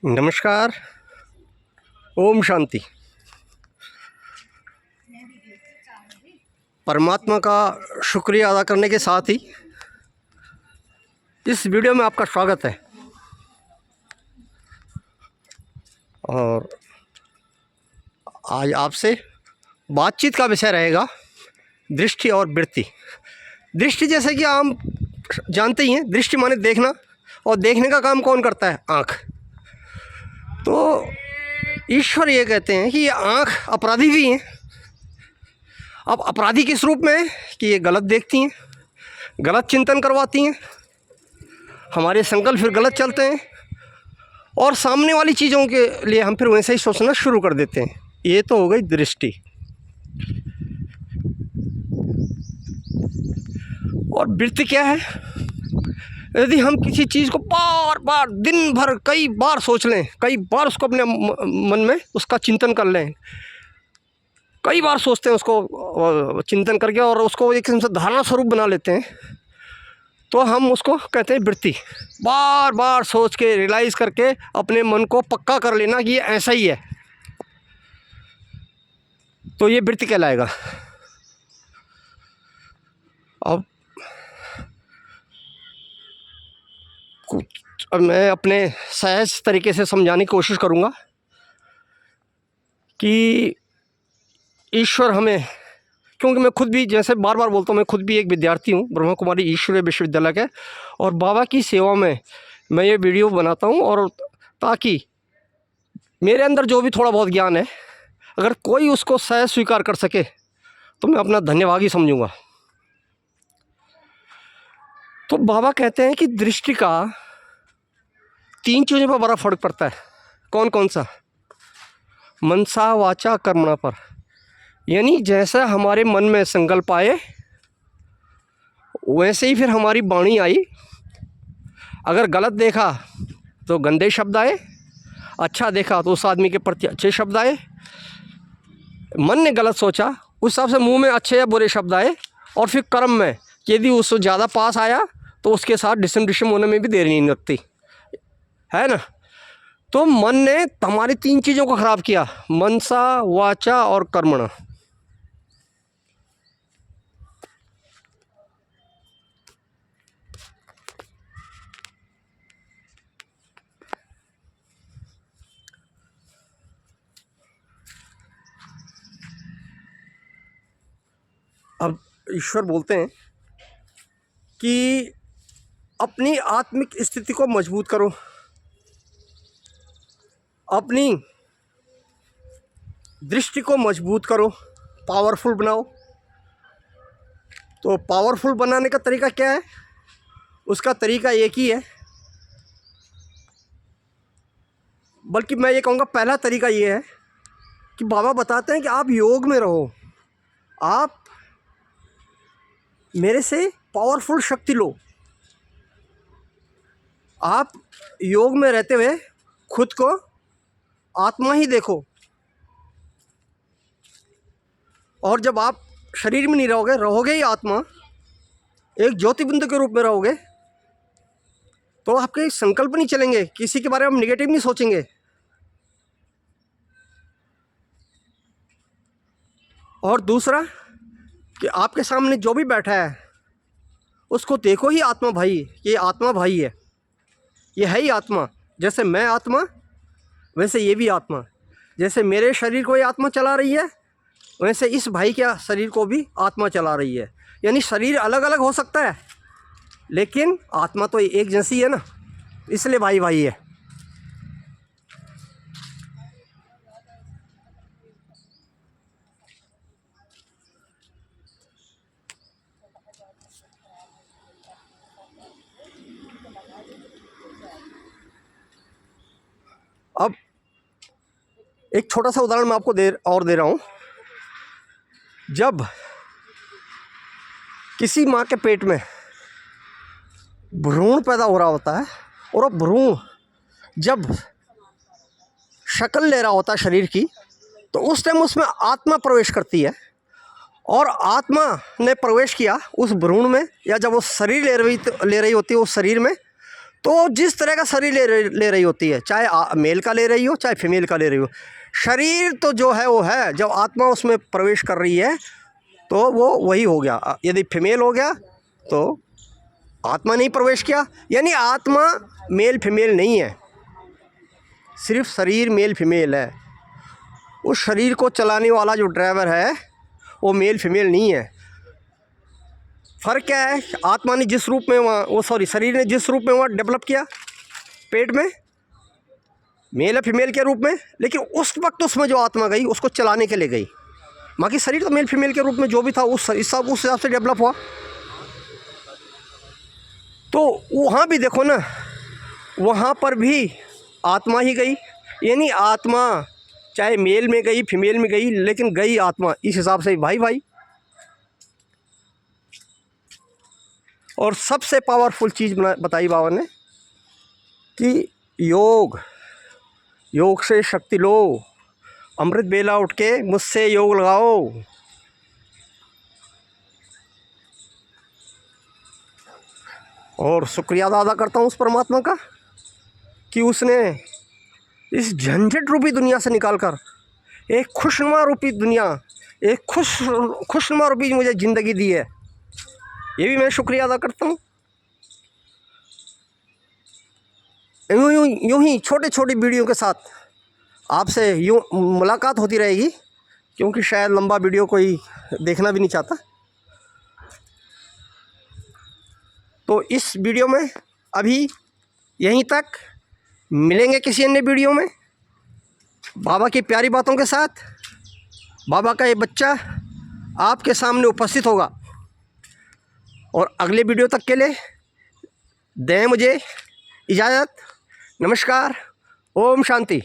नमस्कार। ओम शांति। परमात्मा का शुक्रिया अदा करने के साथ ही इस वीडियो में आपका स्वागत है। और आज आपसे बातचीत का विषय रहेगा दृष्टि और वृत्ति। दृष्टि जैसे कि हम जानते ही हैं, दृष्टि माने देखना, और देखने का काम कौन करता है? आँख। तो ईश्वर ये कहते हैं कि ये आँख अपराधी भी हैं। अब अपराधी किस रूप में है कि ये गलत देखती हैं, गलत चिंतन करवाती हैं, हमारे संकल्प फिर गलत चलते हैं और सामने वाली चीज़ों के लिए हम फिर वैसे ही सोचना शुरू कर देते हैं। ये तो हो गई दृष्टि। और वृत्ति क्या है? यदि हम किसी चीज़ को बार बार दिन भर कई बार सोच लें, कई बार उसको अपने मन में उसका चिंतन कर लें, कई बार सोचते हैं उसको चिंतन करके और उसको एक किस्म से धारणा स्वरूप बना लेते हैं, तो हम उसको कहते हैं वृत्ति। बार बार सोच के रियलाइज़ करके अपने मन को पक्का कर लेना कि ये ऐसा ही है, तो ये वृत्ति कहलाएगा। अब मैं अपने सहज तरीके से समझाने की कोशिश करूँगा कि ईश्वर हमें, क्योंकि मैं खुद भी, जैसे बार बार बोलता हूँ, मैं खुद भी एक विद्यार्थी हूँ ब्रह्मा कुमारी ईश्वरीय विश्वविद्यालय के, और बाबा की सेवा में मैं ये वीडियो बनाता हूँ, और ताकि मेरे अंदर जो भी थोड़ा बहुत ज्ञान है, अगर कोई उसको सहज स्वीकार कर सके तो मैं अपना धन्यवाद ही समझूँगा। तो बाबा कहते हैं कि दृष्टि का 3 चीज़ों पर बड़ा फर्क पड़ता है। कौन कौन सा? मनसा वाचा कर्मणा पर। यानी जैसा हमारे मन में संकल्प आए वैसे ही फिर हमारी वाणी आई। अगर गलत देखा तो गंदे शब्द आए, अच्छा देखा तो उस आदमी के प्रति अच्छे शब्द आए। मन ने गलत सोचा, उस हिसाब से मुंह में अच्छे या बुरे शब्द आए। और फिर कर्म में यदि उससे ज़्यादा पास आया तो उसके साथ डिसम होने में भी देर नहीं लगती है ना। तो मन ने हमारी 3 चीज़ों को ख़राब किया, मनसा वाचा और कर्मणा। अब ईश्वर बोलते हैं कि अपनी आत्मिक स्थिति को मजबूत करो, अपनी दृष्टि को मजबूत करो, पावरफुल बनाओ। तो पावरफुल बनाने का तरीका क्या है? उसका तरीका एक ही है, बल्कि मैं ये कहूँगा पहला तरीका ये है कि बाबा बताते हैं कि आप योग में रहो, आप मेरे से पावरफुल शक्ति लो। आप योग में रहते हुए खुद को आत्मा ही देखो, और जब आप शरीर में नहीं रहोगे, रहोगे ही आत्मा, एक ज्योति बिंदु के रूप में रहोगे, तो आपके संकल्प नहीं चलेंगे, किसी के बारे में निगेटिव नहीं सोचेंगे। और दूसरा कि आपके सामने जो भी बैठा है उसको देखो ही आत्मा भाई, ये आत्मा भाई है, ये है ही आत्मा। जैसे मैं आत्मा वैसे ये भी आत्मा। जैसे मेरे शरीर को ये आत्मा चला रही है, वैसे इस भाई के शरीर को भी आत्मा चला रही है। यानी शरीर अलग अलग हो सकता है लेकिन आत्मा तो एक जैसी है ना, इसलिए भाई भाई है। अब एक छोटा सा उदाहरण मैं आपको दे रहा हूँ। जब किसी माँ के पेट में भ्रूण पैदा हो रहा होता है, और वो भ्रूण जब शक्ल ले रहा होता है शरीर की, तो उस टाइम उसमें आत्मा प्रवेश करती है। और आत्मा ने प्रवेश किया उस भ्रूण में, या जब वो शरीर ले रही होती है उस शरीर में, तो जिस तरह का शरीर ले रही होती है, चाहे मेल का ले रही हो चाहे फीमेल का ले रही हो, शरीर तो जो है वो है। जब आत्मा उसमें प्रवेश कर रही है तो वो वही हो गया। यदि फीमेल हो गया तो आत्मा नहीं प्रवेश किया, यानी आत्मा मेल फीमेल नहीं है, सिर्फ शरीर मेल फीमेल है। उस शरीर को चलाने वाला जो ड्राइवर है वो मेल फीमेल नहीं है। फ़र्क क्या है? आत्मा ने जिस रूप में शरीर ने जिस रूप में वहाँ डेवलप किया पेट में, मेल है फीमेल के रूप में, लेकिन उस वक्त उसमें जो आत्मा गई उसको चलाने के लिए गई। बाकी शरीर तो मेल फीमेल के रूप में जो भी था उस हिसाब से डेवलप हुआ। तो वहाँ भी देखो ना, वहाँ पर भी आत्मा ही गई, यानी आत्मा चाहे मेल में गई फीमेल में गई, लेकिन गई आत्मा। इस हिसाब से भाई। और सबसे पावरफुल चीज़ बताई बाबा ने कि योग से शक्ति लो, अमृत बेला उठ के मुझसे योग लगाओ। और शुक्रिया अदा करता हूँ उस परमात्मा का कि उसने इस झंझट रूपी दुनिया से निकालकर एक खुशनुमा रूपी दुनिया, एक खुशनुमा रूपी मुझे ज़िंदगी दी है। ये भी मैं शुक्रिया अदा करता हूँ। यूँ ही छोटे छोटे वीडियो के साथ आपसे यूँ मुलाकात होती रहेगी, क्योंकि शायद लंबा वीडियो कोई देखना भी नहीं चाहता। तो इस वीडियो में अभी यहीं तक, मिलेंगे किसी अन्य वीडियो में बाबा की प्यारी बातों के साथ। बाबा का ये बच्चा आपके सामने उपस्थित होगा। और अगले वीडियो तक के लिए दें मुझे इजाज़त। नमस्कार। ओम शांति।